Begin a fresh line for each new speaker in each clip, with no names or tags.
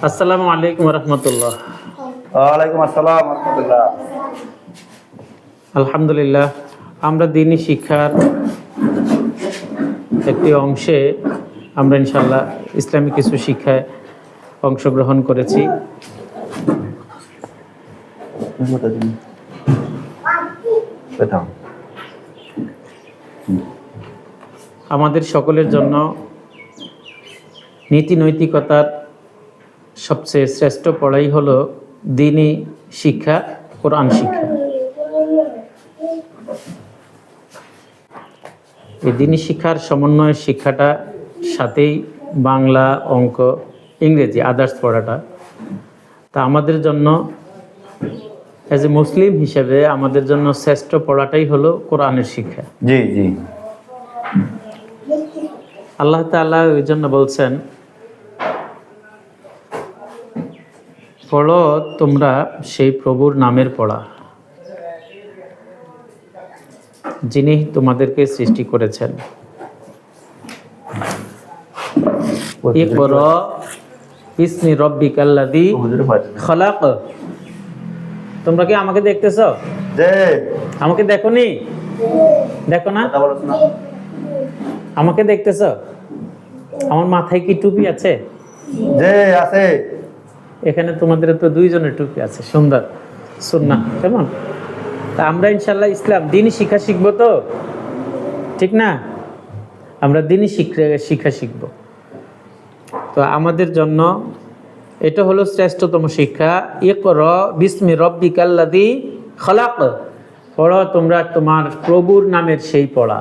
আসসালামু আলাইকুম রহমতুল্লাহ।
ওয়ালাইকুম আসসালাম রাহমাতুল্লাহ।
আলহামদুলিল্লাহ, আমরা দ্বীনি শিক্ষার একটি অংশে আমরা ইনশাআল্লাহ ইসলামী কিছু শিক্ষায় অংশগ্রহণ করেছি। আমাদের সকলের জন্য নীতি নৈতিকতার সবচেয়ে শ্রেষ্ঠ পড়াই হলো দ্বীনি শিক্ষা, কোরআন শিক্ষা। এই দ্বীনি শিক্ষার সমন্বয় শিক্ষাটা সাথেই বাংলা, অঙ্ক, ইংরেজি, আদার্স পড়াটা, তা আমাদের জন্য অ্যাজ এ মুসলিম হিসেবে আমাদের জন্য শ্রেষ্ঠ পড়াটাই হলো কোরআনের শিক্ষা।
জি জি।
আল্লাহ তাআলা ওই জন্য বলছেন, পড়ো তোমরা সেই প্রভুর নামের পড়া যিনি তোমাদেরকে সৃষ্টি করেছেন। ইকরা বিসমি রাব্বিকাল্লাযী খালাক। তোমরা কি আমাকে দেখতেছো? আমাকে দেখোনি? দেখো না? আমাকে দেখতেছো? আমার মাথায় কি টুপি আছে?
আছে।
এখানে তোমাদের তো দুইজনের টুপি আছে, সুন্দর সুন্নাহ, কেমন? তা আমরা ইনশাআল্লাহ ইসলাম দ্বীনি শিক্ষা শিখবো তো, ঠিক না? আমরা দ্বীনি শিক্ষা শিখবো। তো আমাদের জন্য এটা হলো শ্রেষ্ঠতম শিক্ষা। ইকরা বিসমি রাব্বিকাল্লাযী খালাক। পড়ো তোমরা তোমার প্রভুর নামের সেই পড়া।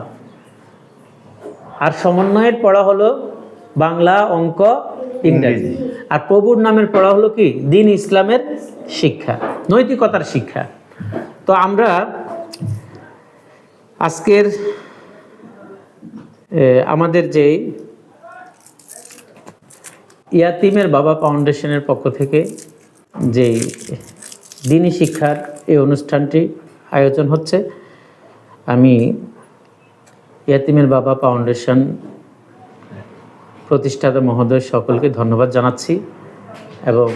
আর সমন্বয়ের পড়া হলো বাংলা, অঙ্ক, ইংরেজি। আর প্রভুর নামের পড়া হলো কি? দ্বীন ইসলামের শিক্ষা, নৈতিকতার শিক্ষা। তো আমরা আজকের আমাদের যে ইয়াতিমের বাবা ফাউন্ডেশনের পক্ষ থেকে যে দ্বীনি শিক্ষার এই অনুষ্ঠানটি আয়োজন হচ্ছে, আমি ইয়াতিমের বাবা ফাউন্ডেশন প্রতিষ্ঠাতা মহোদয় সকলকে ধন্যবাদ জানাচ্ছি, এবং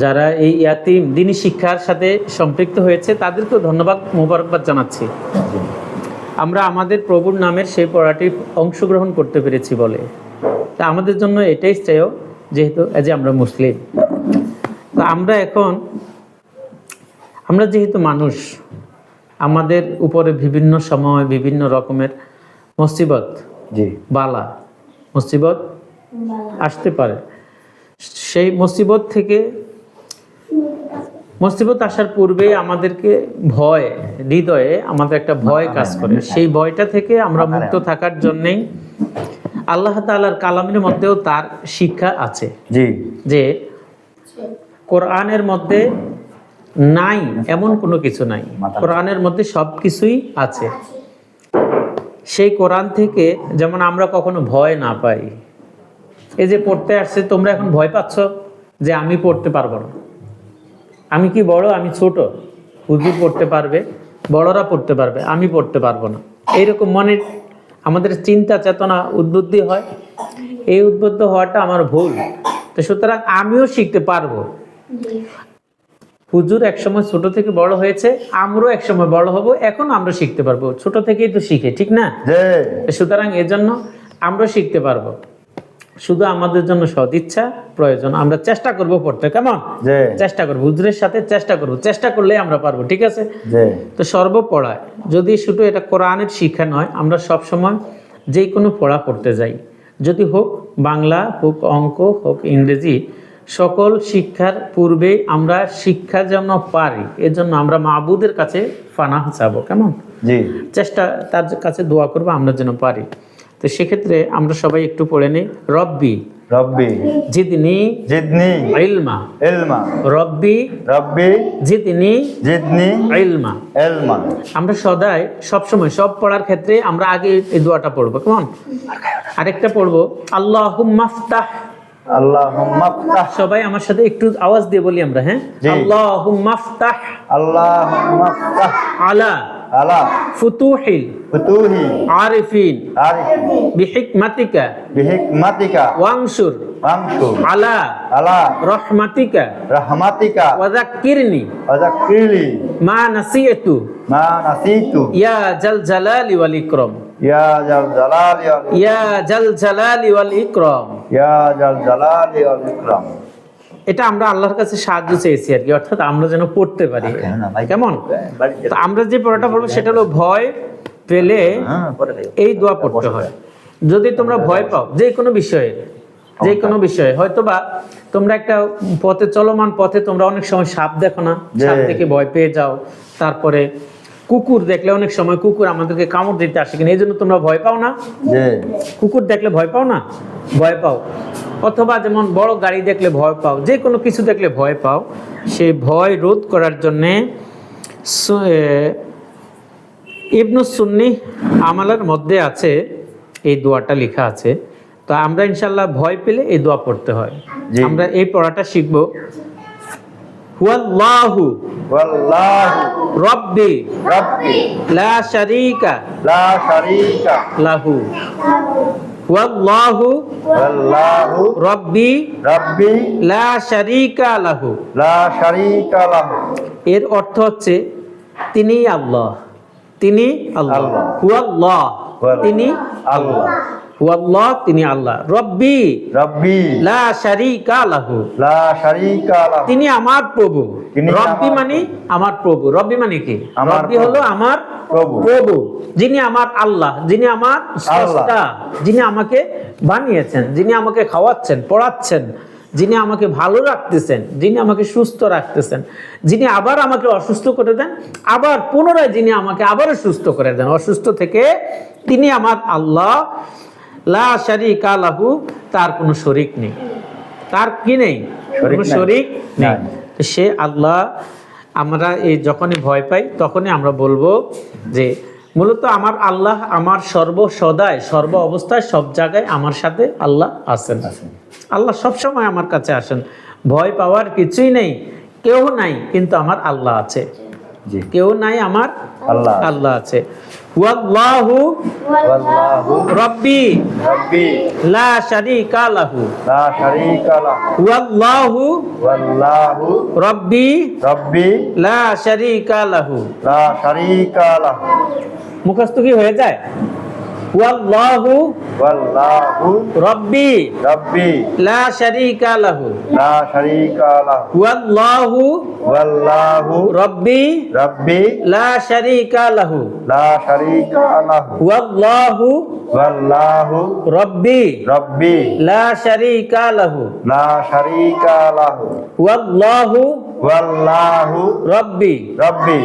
যারা এই ইয়াতিম দ্বীনি শিক্ষার সাথে সম্পৃক্ত হয়েছে তাদেরকেও ধন্যবাদ, মোবারকবাদ জানাচ্ছি। আমরা আমাদের প্রভুর নামের সেই পড়াটি অংশগ্রহণ করতে পেরেছি বলে, তা আমাদের জন্য এটাই শ্রেয়, যেহেতু আমরা মুসলিম। তো আমরা যেহেতু মানুষ, আমাদের উপরে বিভিন্ন সময় বিভিন্ন রকমের মুসিবত মুসিবত আসতে পারে। সেই মুসিবত আসার পূর্বেই আমাদেরকে হৃদয়ে আমাদের একটা ভয় কাজ করে। সেই ভয়টা থেকে আমরা মুক্ত থাকার জন্যেই আল্লাহ তাআলার কালামের মধ্যেও তার শিক্ষা আছে, যে কোরআনের মধ্যে নাই এমন কোনো কিছু নাই, কোরআনের মধ্যে সব কিছুই আছে। সেই কোরআন থেকে যেমন আমরা কখনো ভয় না পাই। এই যে পড়তে আসছে, তোমরা এখন ভয় পাচ্ছ যে আমি পড়তে পারবো না, আমি কি বড়, আমি ছোট, হুজুর পড়তে পারবে, বড়রা পড়তে পারবে, আমি পড়তে পারবো না, এইরকম মনে আমাদের চিন্তা চেতনা উদ্বুদ্ধি হয়। এই উদ্বুদ্ধ হওয়াটা আমার ভুল। তো সুতরাং আমিও শিখতে পারবো। হুজুর একসময় ছোট থেকে বড় হয়েছে, আমরাও একসময় বড় হব, এখন আমরা শিখতে পারবো। ছোট থেকেই তো শিখে, ঠিক না? সুতরাং এজন্য আমরা শিখতে পারবো, শুধু আমাদের জন্য সদিচ্ছা প্রয়োজন। আমরা চেষ্টা করব পড়তে, কেমন? চেষ্টা করবো, হুজুরের সাথে চেষ্টা করলে আমরা পারবো, ঠিক আছে? তো সর্বপড়ায় যদি শুধু এটা কোরআনের শিক্ষা নয়, আমরা সব সময় যে কোনো পড়া পড়তে যাই, যদি হোক বাংলা, হোক অঙ্ক, হোক ইংরেজি, সকল শিক্ষার পূর্বে আমরা শিক্ষা যেন পারি, এজন্য আমরা মাবুদের কাছে পানাহ চাবো, কেমন? চেষ্টা, তার কাছে দোয়া করবো আমরা যেন পারি। তো সেক্ষেত্রে আমরা সবাই একটু পড়ে নিই। রব্বি জিদনি ইলমা। রব্বি জিদনি ইলমা। আমরা সবসময় সব পড়ার ক্ষেত্রে আমরা আগে এই দোয়াটা পড়বো, কেমন? আরেকটা পড়বো, আল্লাহুম্মা ফতাহ। সবাই আমার সাথে একটু আওয়াজ দিয়ে বলি আমরা, হ্যাঁ? আল্লাহুম্মা ফতাহ আলা
আলা
ফুতুহিল
ফুতুহি
আরিফিন
আরিফিন
বিহিকমাতিকা
বিহিকমাতিকা
ওয়াংশুর
ওয়াংশুর
আলা
আলা
রহমাতিকা
রাহমাতিকা
ওয়াযাক্কিরনি
ওয়াযাক্কিরনি
মা নাসিয়াতু
মা নাসিতু
ইয়া জাল জালালি ওয়াল ইকরাম
ইয়া জাল জালালি ওয়াল
ইয়া জাল জালালি ওয়াল ইকরাম।
ইয়া জাল জালালি ওয়াল ইকরাম।
এটা আমরা আল্লাহর কাছে সাহায্য চেয়েছি আর কি, অর্থাৎ আমরা যেন পড়তে পারি। কেমন? তো আমরা যে পড়াটা পড়বো সেটা হলো ভয় পেলে এই দোয়া পড়তে হয়। যদি তোমরা ভয় পাও যে কোনো বিষয়ে হয়তো বা তোমরা একটা পথে চলমান পথে তোমরা অনেক সময় সাপ দেখো না, সাপ দেখে ভয় পেয়ে যাও। তারপরে কুকুর দেখলে অনেক সময় কুকুর আমাদেরকে কামড় দিতে আসে কিনা, এই জন্য তোমরা ভয় পাও না? কুকুর দেখলে ভয় পাও না? ভয় পাও। অথবা যেমন বড় গাড়ি দেখলে ভয় পাও, যে কোনো কিছু দেখলে ভয় পাও। সেই ভয় রোধ করার জন্যে ইবনুস সুন্নি আমালের মধ্যে আছে এই দোয়াটা লেখা আছে। তো আমরা ইনশাল্লাহ ভয় পেলে এই দোয়া পড়তে হয়। আমরা এই পড়াটা শিখবো। হুয়াল্লাহু
ওয়াল্লাহু
রাব্বি
রাব্বি
লা শারীকা
লা শারীকা
লাহু হুয়াল্লাহু
ওয়াল্লাহু
রাব্বি
রাব্বি
লা শারীকা লাহু।
লা শারীকা লাহু।
এর অর্থ হচ্ছে তিনি আল্লাহ, তিনি আল্লাহ।
আল্লাহ।
হুয়াল্লাহ তিনি
আল্লাহ।
হুয়াল্লাহ তিনি আল্লাহ। রব্বি
রাব্বি
লা শারীকা লাহু
লা শারীকা লাহু।
তিনি আমার প্রভু।
তিনি
রব্বি
আমার
মানে আমার প্রভু। রব্বি মানে কি?
আমার
রব্বি হলো আমার
প্রভু।
প্রভু, যিনি আমার আল্লাহ, যিনি আমার স্রষ্টা, যিনি আমাকে বানিয়েছেন, যিনি আমাকে খাওয়াচ্ছেন, পড়াচ্ছেন, যিনি আমাকে ভালো রাখতেছেন, যিনি আমাকে সুস্থ রাখতেছেন, যিনি আবার আমাকে অসুস্থ করে দেন, আবার পুনরায় যিনি আমাকে আবারও সুস্থ করে দেন অসুস্থ থেকে, তিনি আমার আল্লাহ। লা শারীকা লাহু, তার কোনো শরীক নেই। তার কি নেই? কোনো শরীক নেই। সে আল্লাহ। আমরা এই যখনই ভয় পাই তখনই আমরা বলবো যে মূলত আমার আল্লাহ আমার সর্বসদায় সর্ব অবস্থায় সব জায়গায় আমার সাথে আল্লাহ আছেন। আল্লাহ সবসময় আমার কাছে আসেন। ভয় পাওয়ার কিছুই নেই, কেউ নাই, কিন্তু আমার আল্লাহ আছে। কেউ নাই, আমার আল্লাহ আছে। ওয়াল্লাহু
ওয়াল্লাহু
রাব্বি
রাব্বি
লা শারীকা লাহু
লা শারীকা লাহু।
ওয়াল্লাহু
ওয়াল্লাহু
রাব্বি
রাব্বি
লা শারীকা লাহু।
লা শারীকা লাহু।
মুখস্থ কি হয়ে যায়? ওয়াল্লাহু
ওয়াল্লাহু
রাব্বি
রাব্বি
লা শারীকা লাহু
লা শারীকা লাহু।
ওয়াল্লাহু
ওয়াল্লাহু
রাব্বি
রাব্বি
লা শারীকা লাহু
লা শারীকা লাহু।
ওয়াল্লাহু
ওয়াল্লাহু
রাব্বি
রাব্বি
লা শারীকা লাহু
লা শারীকা লাহু।
ওয়াল্লাহু
ওয়াল্লাহু
রাব্বি
রাব্বি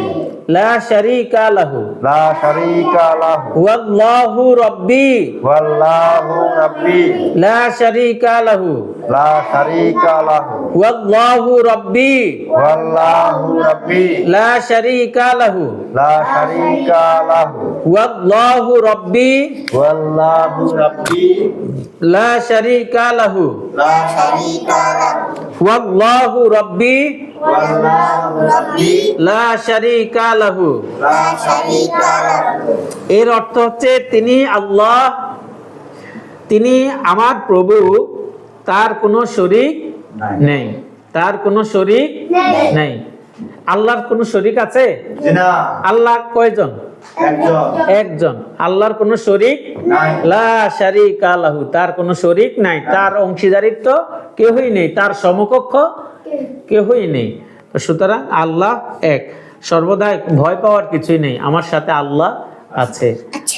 লা শারীকা লাহু
লা শারীকা লাহু।
ওয়াল্লাহু রাব্বি
ওয়াল্লাহু রাব্বি
লা শারীকা লাহু
লা শারীকা লাহু।
ওয়াল্লাহু রাব্বি
ওয়াল্লাহু রাব্বি
লা শারীকা লাহু
লা শারীকা লাহু।
ওয়াল্লাহু রাব্বি
ওয়াল্লাহু রাব্বি
লা শারীকা লাহু
লা শারীকা লাহু।
ওয়াল্লাহু রাব্বি
ওয়াল্লাহু রাব্বি
লা শারীকা লাহু।
লা শারীকা লাহু।
এর অর্থ হচ্ছে তিনি আল্লাহ, তিনি আমার প্রভু, তার কোনো শরীক নেই, তার কোনো শরীক নেই। আল্লাহর কোনো শরীক আছে?
জিনা
আল্লাহ কয়জন?
একজন।
একজন। আল্লাহর কোনো শরীক
নাই।
লা শারীকা লাহু, তার কোনো শরীক নাই, তার অংশীদারিত্ব কেউই নেই, তার সমকক্ষ কেউই নেই। তো সুতরাং আল্লাহ এক, সর্বদাই ভয় পাওয়ার কিছুই নেই। আমার সাথে আল্লাহ আছে,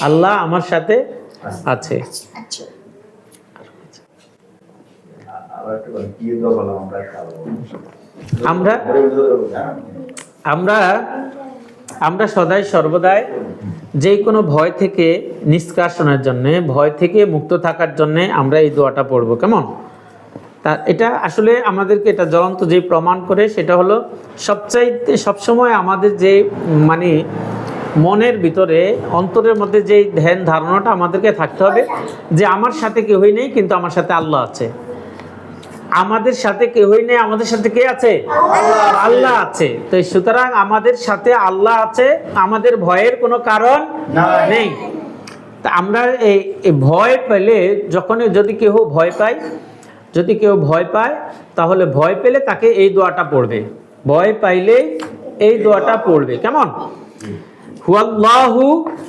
আল্লাহ আমার সাথে আছে। আমরা আমরা আমরা সদাই সর্বদাই যে কোনো ভয় থেকে নিষ্কাশনের জন্য, ভয় থেকে মুক্ত থাকার জন্য আমরা এই দোয়াটা পড়ব। কেমন? তা এটা আসলে আমাদেরকে এটা জ্বলন্ত যে প্রমাণ করে সেটা হলো সবচাইতে সবসময় আমাদের যে মানে মনের ভিতরে অন্তরের মধ্যে যে ধ্যান ধারণাটা আমাদেরকে থাকতে হবে যে আমার সাথে কেউই নেই, কিন্তু আমার সাথে আল্লাহ আছে। আমাদের সাথে কেউই নেই, আমাদের সাথে কে আছে? আল্লাহ আছে। তো সুতরাং আমাদের সাথে আল্লাহ আছে, আমাদের ভয়ের কোনো কারণ নেই। তা আমরা এই ভয় পেলে, যখনই যদি কেউ ভয় পায়, যদি কেউ ভয় পায় তাহলে ভয় পেলে তাকে এই দোয়াটা পড়বে। ভয় পাইলে এই দোয়াটা পড়বে। কেমন? হুয়াল্লাহু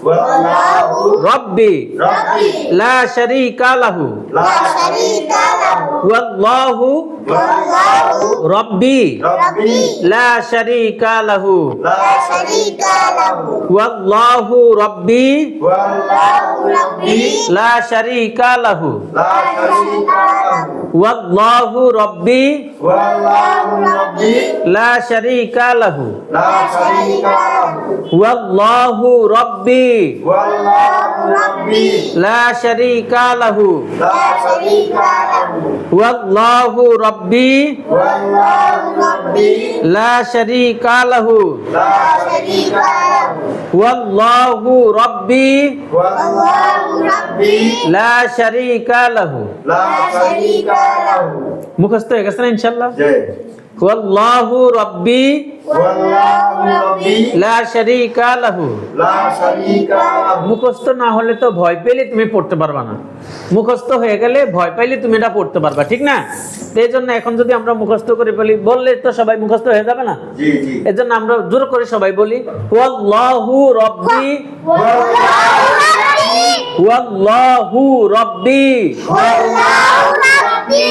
ওয়াল্লাহু
রাব্বি
রাব্বি
লা শারীকা লাহু
লা শারীকা লাহু
হুয়াল্লাহু
ওয়াল্লাহু
রাব্বি
রাব্বি
লা শারীকা লাহু
লা শারীকা লাহু
হুয়াল্লাহু রাব্বি
ওয়াল্লাহু রাব্বি
লা শারীকা লাহু
লা শারীকা লাহু
হুয়াল্লাহু রাব্বি
ওয়াল্লাহু রাব্বি
লা শারীকা লাহু
লা শারীকা লাহু
হুয়াল্লাহু রাব্বি
ওয়াল্লাহু রাব্বি
লা শারীকা লাহু
লা শারীকা লাহু
হুয়াল্লাহু রাব্বি
ওয়াল্লাহু রাব্বি
লা শারীকা লাহু
লা শারীকা লাহু
হুয়াল্লাহু রাব্বি
ওয়াল্লাহু রাব্বি
লা শারীকা লাহু।
লা শারীকা লাহু।
মুখস্থ হয়ে গেছে না ইনশাআল্লাহ?
জি।
হুয়াল্লাহু রাব্বি
ওয়াল্লাহু রাব্বি
লা শারীকা লাহু।
লা শারীকা লাহু।
মুখস্থ না হলে তো ভয় পেলে তুমি পড়তে পারবা না, মুখস্থ হয়ে গেলে ভয় পাইলে তুমি এটা পড়তে পারবা, ঠিক না? তো এই জন্য এখন যদি আমরা মুখস্থ করে বলি, বললে তো সবাই মুখস্থ হয়ে যাবে না।
জি জি।
এই জন্য আমরা জোর করে সবাই বলি হুয়াল্লাহু রাব্বি
ওয়াল্লাহু রাব্বি
হুয়াল্লাহু রাব্বি
ওয়াল্লাহু রাব্বি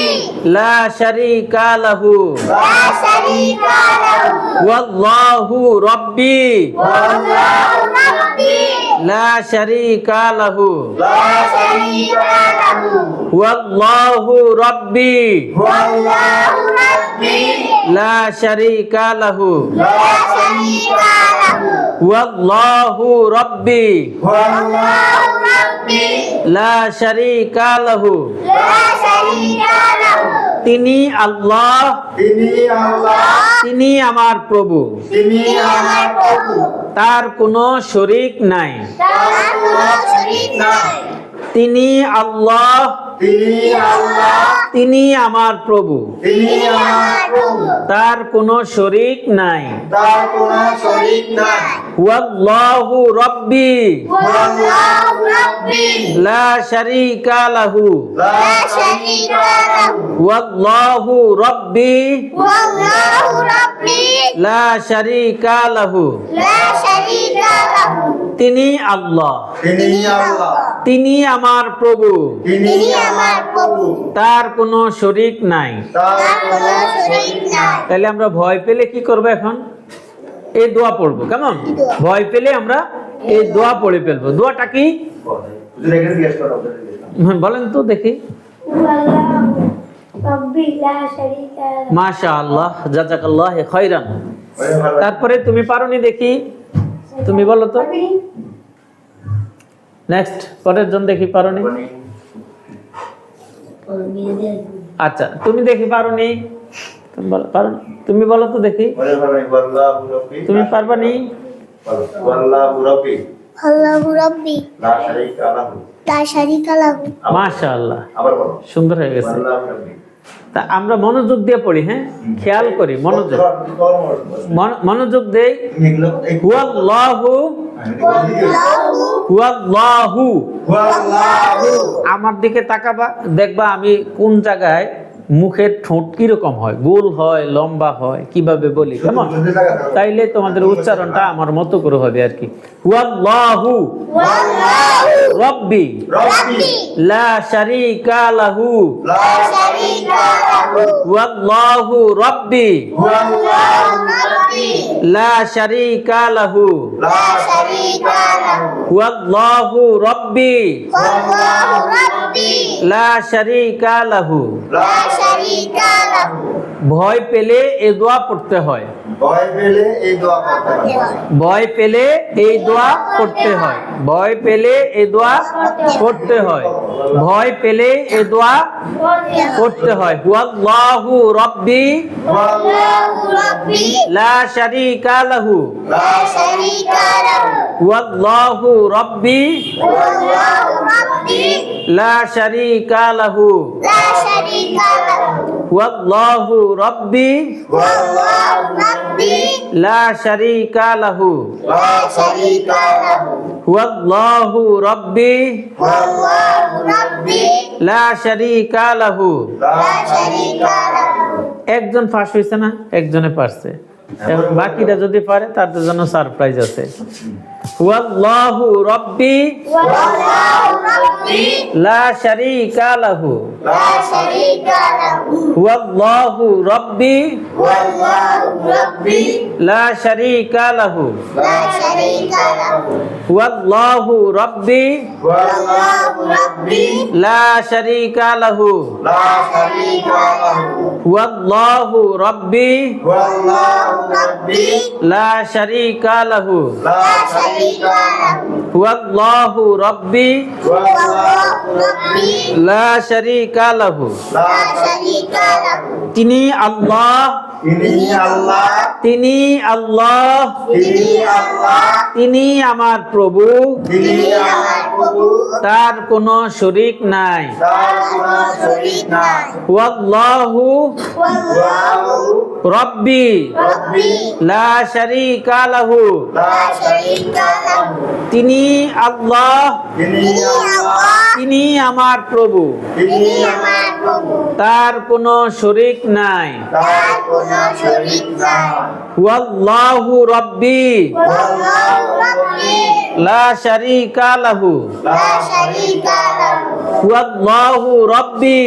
লা শারীকা লাহু
লা শারীকা লাহু
হুয়াল্লাহু রাব্বি
ওয়াল্লাহু রাব্বি
লা শারীকা লাহু
লা শারীকা লাহু
হুয়াল্লাহু রাব্বি
ওয়াল্লাহু রাব্বি
লা শারীকা লাহু
লা শারীকা লাহু
হুয়াল্লাহু রাব্বি
ওয়াল্লাহু রাব্বি
লা শারীকা লাহু।
লা শারীকা লাহু।
তিনি আল্লাহ,
তিনি আল্লাহ,
তিনি আমার প্রভু,
তিনি আমার প্রভু,
তার কোনো শরীক নাই।
তার কোনো শরীক নাই।
তিনি আল্লাহ,
তিনি আল্লাহ,
তিনি আমার প্রভু,
তিনি আমার প্রভু,
তার কোনো শরীক নাই।
তার কোনো শরীক নাই।
হুয়াল্লাহু রাব্বি
ওয়াল্লাহু রাব্বি
লা শারীকা লাহু
লা শারীকা লাহু
হুয়াল্লাহু রাব্বি
ওয়াল্লাহু রাব্বি
লা শারীকা লাহু।
লা শারীকা লাহু।
তিনি আল্লাহ,
তিনি আল্লাহ,
তিনি আমার প্রভু,
তিনি আমার প্রভু,
তার কোনো শরীক নাই।
তার কোনো শরীক নাই।
তাহলে আমরা ভয় পেলে কি করব? এখন এই দোয়া পড়বো। কেমন? ভয় পেলে আমরা এই দোয়া পড়ে ফেলবো। দোয়াটা কি বলেন তো দেখি? মাশাআল্লাহ, জাযাকাল্লাহ খাইরান। তারপরে তুমি পারোনি দেখি, তুমি বলো তো। নেক্সট, পরের জন দেখি পারোনি। আচ্ছা, তুমি দেখি পারোনি, তুমি বলো পারোনি, তুমি বলো তো দেখি, তুমি পারবানি?
ওয়াল্লাহু রাব্বি
আল্লাহু রাব্বি
লা শারীকা লাহু।
লা শারীকা লাহু।
মাশাআল্লাহ,
আবার বলো।
সুন্দর হয়ে গেছে।
ওয়াল্লাহু রাব্বি।
তা আমরা মনোযোগ দিয়ে পড়ি, হ্যাঁ, খেয়াল করি, মনোযোগ মনোযোগ দেই। হুয়াল্লাহু হুয়াল্লাহু।
ওয়াল্লাহু।
আমার দিকে তাকাবা, দেখবা আমি কোন জায়গায় মুখের ঠোঁট কিরকম হয়, গোল হয়, লম্বা হয়, কিভাবে বলি, কেমন? তাইলে তোমাদের উচ্চারণটা আমার মতো করে হবে আর কি। হুয়াল্লাহু
ওয়াল্লাহু
রাব্বি
রাব্বি
লা শারীকা লাহু
লা শারীকা লাহু
হুয়াল্লাহু রাব্বি
ওয়াল্লাহু রাব্বি
লা শারীকা লাহু
লা শারীকা লাহু
হুয়াল্লাহু রাব্বি
ওয়াল্লাহু রাব্বি
লা শারীকা লাহু
লা শারীকা লাহু
ভয় পেলে এই দোয়া পড়তে হয়।
ভয় পেলে এই দোয়া করতে হয়।
ভয় পেলে এই দোয়া করতে হয়। ভয় পেলে এই দোয়া করতে হয়। ভয় পেলে এই দোয়া করতে হয়। হুয়াল্লাহু রাব্বি
আল্লাহু রাব্বি
লা শারীকা লাহু।
লা শারীকা লাহু
হুয়াল্লাহু রাব্বি
আল্লাহু রাব্বি
লা শারীকা লাহু।
লা শারীকা লাহু
হুয়াল্লাহু রাব্বি
আল্লাহু রাব্বি
লা শারীকা লাহু।
লা শারীকা লাহু।
হুয়াল্লাহু রাব্বি
আল্লাহু রাব্বি
লা শারীকা লাহু।
লা শারীকা লাহু।
একজন ফাঁস হয়েছে না, একজনে পারছে। এখন বাকিটা যদি পারে তার জন্য সারপ্রাইজ আছে। হুয়াল্লাহু রাব্বি
আল্লাহু রাব্বি
লা শারীকা লাহু।
লা শারীকা লাহু
হুয়াল্লাহু রাব্বি
আল্লাহু রাব্বি
লা শারীকা লাহু।
লা শারীকা লাহু
হুয়াল্লাহু রাব্বি
আল্লাহু রাব্বি
লা শারীকা লাহু।
লা শারীকা লাহু।
হুয়াল্লাহু রাব্বি
আল্লাহু রাব্বি
লা শারীকা লাহু।
লা শারীকা লাহু।
হুয়াল্লাহু রাব্বি
আল্লাহু রাব্বি
লা শারীকা লাহু।
লা
শারীকা লাহু।
তিনি আল্লাহ,
তিনি আল্লাহ,
তিনি আল্লাহ,
তিনি আল্লাহ,
তিনি আমার প্রভু,
তিনি আমার প্রভু,
তার কোনো শরীক নাই।
তার কোনো শরীক নাই।
হুয়াল্লাহু
আল্লাহু
রাব্বি
রাব্বি
লা শারীকা লাহু।
লা
শারীকা লাহু।
তিনি আল্লাহ,
তিনি আল্লাহ,
তিনি আমার প্রভু,
তিনি
আমার প্রভু
তার কোনো শরীক নাই।
তার কোনো শরীক নাই।
হুয়াল্লাহু রাব্বি
আল্লাহু রাব্বি
লা শারীকা লাহু।
লা শারীকা লাহু।
হুয়াল্লাহু রাব্বি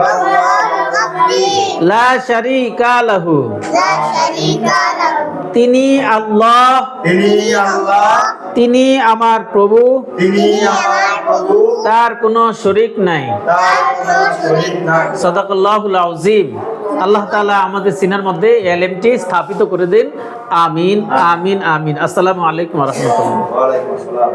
আল্লাহু রাব্বি
লা শারীকা লাহু।
লা শারীকা লাহু।
তিনি আল্লাহ,
তিনি আল্লাহ,
তিনি আমার প্রভু,
তিনি আমার প্রভু,
তার কোনো শরীক নাই।
তার কোনো শরীক নাই।
সাদাকাল্লাহুল আযীম। আল্লাহ তাআলা আমাদের সিনার মধ্যে এলএমটি স্থাপিত করে দিন। আমিন আমিন আমিন। আসসালামু আলাইকুম ওয়া রাহমাতুল্লাহ।
ওয়া আলাইকুম আসসালাম।